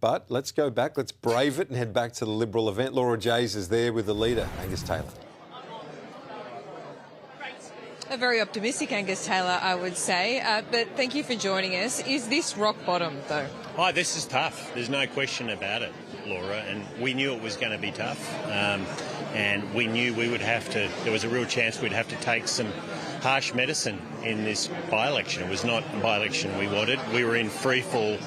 But let's go back, let's brave it and head back to the Liberal event. Laura Jays is there with the leader, Angus Taylor. A very optimistic Angus Taylor, I would say. But thank you for joining us. Is this rock bottom, though? Oh, this is tough. There's no question about it, Laura. And we knew it was going to be tough. And we knew we would have to, there was a real chance we'd have to take some harsh medicine in this by-election. It was not a by-election we wanted. We were in free fall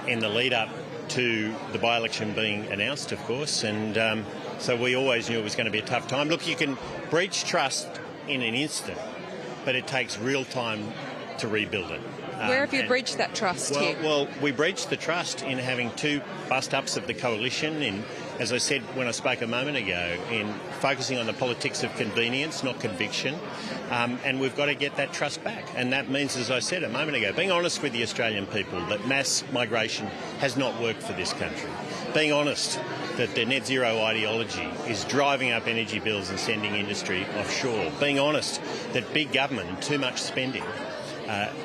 in the lead-up to the by-election being announced, of course. And so we always knew it was going to be a tough time. Look, you can breach trust in an instant, but it takes real time to rebuild it. Where have you breached that trust here? Well, we breached the trust in having two bust-ups of the coalition, in, as I said when I spoke a moment ago, in focusing on the politics of convenience, not conviction, and we've got to get that trust back. And that means, as I said a moment ago, being honest with the Australian people that mass migration has not worked for this country. Being honest that the net zero ideology is driving up energy bills and sending industry offshore. Being honest that big government and too much spending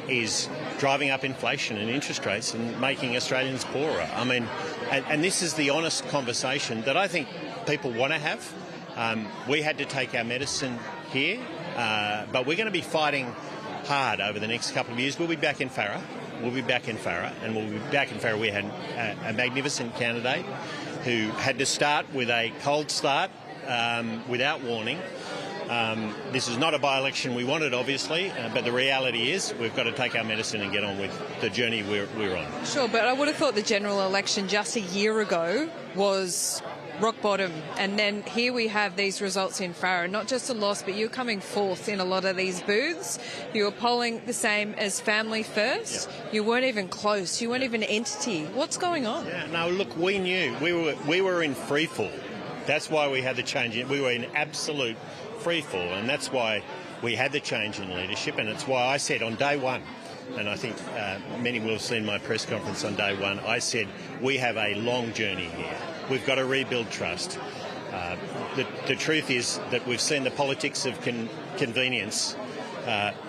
is driving up inflation and interest rates and making Australians poorer. I mean, and this is the honest conversation that I think people want to have. We had to take our medicine here, but we're going to be fighting hard over the next couple of years. We'll be back in Farrer. We'll be back in Farrer, and we'll be back in Farrer. We had a magnificent candidate who had to start with a cold start without warning. This is not a by-election we wanted, obviously, but the reality is we've got to take our medicine and get on with the journey we're on. Sure, but I would have thought the general election just a year ago was rock bottom, and then here we have these results in Farrer. Not just a loss, but you're coming fourth in a lot of these booths. You were polling the same as Family First. Yeah. You weren't even close. You weren't even an entity. What's going on? Yeah, no, look, we knew. We were in free fall. That's why we had the change. We were in absolute free fall, and that's why we had the change in leadership, and it's why I said on day one, and I think many will have seen my press conference on day one, I said we have a long journey here. We've got to rebuild trust. The truth is that we've seen the politics of convenience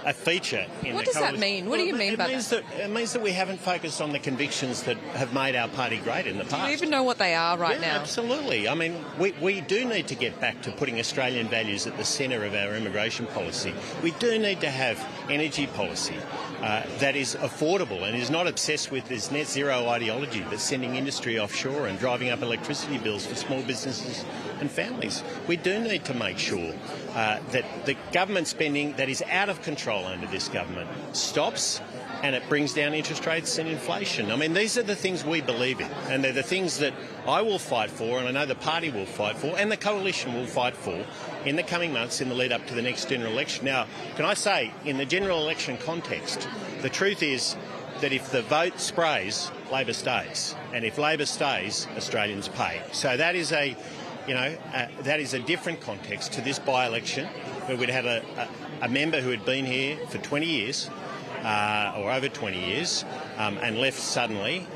a feature in What does that mean? What do you mean by that? It means that we haven't focused on the convictions that have made our party great in the past. Do you even know what they are right now? Absolutely. I mean, we do need to get back to putting Australian values at the centre of our immigration policy. We do need to have energy policy that is affordable and is not obsessed with this net zero ideology that's sending industry offshore and driving up electricity bills for small businesses and families. We do need to make sure that the government spending that is out of control under this government stops, and it brings down interest rates and inflation. I mean, these are the things we believe in, and they're the things that I will fight for, and I know the party will fight for, and the coalition will fight for in the coming months in the lead up to the next general election. Now, can I say, in the general election context, the truth is that if the vote sprays, Labor stays, and if Labor stays, Australians pay. So that is a that is a different context to this by-election, where we'd had a member who had been here for 20 years, or over 20 years, and left suddenly.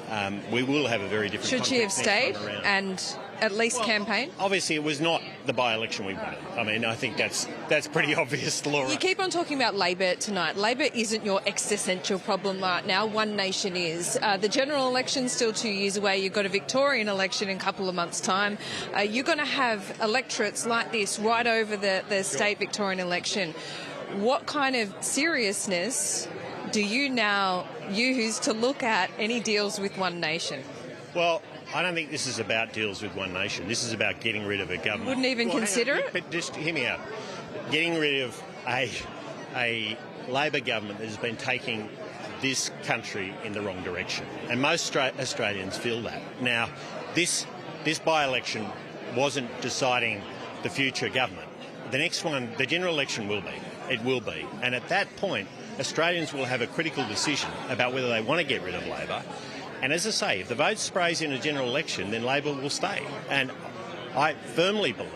We will have a very different context. Should she have stayed and at least campaign? Obviously, it was not the by-election we wanted. I mean, I think that's pretty obvious, Laura. You keep on talking about Labor tonight. Labor isn't your existential problem right now. One Nation is. The general election's still 2 years away. You've got a Victorian election in a couple of months' time. You're going to have electorates like this right over the state Victorian election. What kind of seriousness do you now use to look at any deals with One Nation? Well, I don't think this is about deals with One Nation. This is about getting rid of a government. Wouldn't even consider it? But just hear me out. Getting rid of a Labor government that has been taking this country in the wrong direction. And most Australians feel that. Now, this by-election wasn't deciding the future government. The next one, the general election will be. It will be. And at that point, Australians will have a critical decision about whether they want to get rid of Labor. And as I say, if the vote sprays in a general election, then Labor will stay. And I firmly believe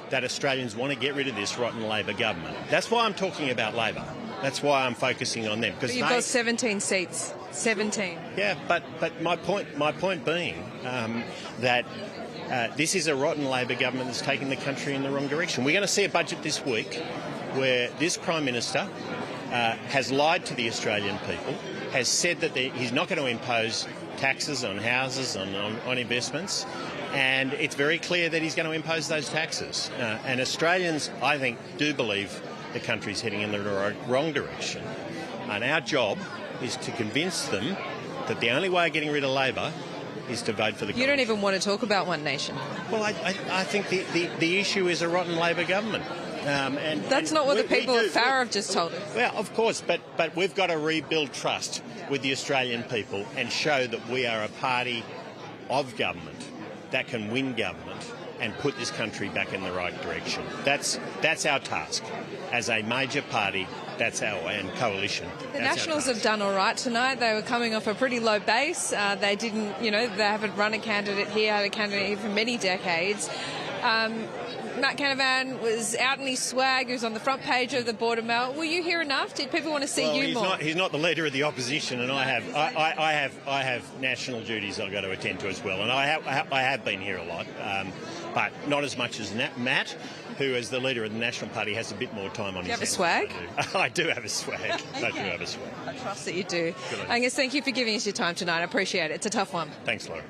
that Australians want to get rid of this rotten Labor government. That's why I'm talking about Labor. That's why I'm focusing on them. But you've got 17 seats. 17. Yeah, but my point being that this is a rotten Labor government that's taking the country in the wrong direction. We're going to see a budget this week where this Prime Minister has lied to the Australian people, has said that he's not going to impose taxes on houses, on investments, and it's very clear that he's going to impose those taxes. And Australians, I think, do believe the country's heading in the wrong direction. And our job is to convince them that the only way of getting rid of Labor is to vote for the coalition. You don't even want to talk about one nation. Well, I think the issue is a rotten Labor government. That's not what the people of Farrer have just told us. Well, of course, but we've got to rebuild trust with the Australian people and show that we are a party of government that can win government and put this country back in the right direction. That's our task. As a major party, and coalition. The Nationals have done all right tonight. They were coming off a pretty low base. They didn't, they haven't run a candidate here, had a candidate here for many decades. Matt Canavan was out in his swag. He was on the front page of the Border Mail. Were you here enough? Did people want to see you more? He's not the leader of the opposition, and I have national duties I've got to attend to as well, and I have been here a lot, but not as much as Matt, who, as the leader of the National Party, has a bit more time on his hands. Do you have a swag? I do have a swag. I do have a swag. I trust that you do. Angus, thank you for giving us your time tonight. I appreciate it. It's a tough one. Thanks, Laura.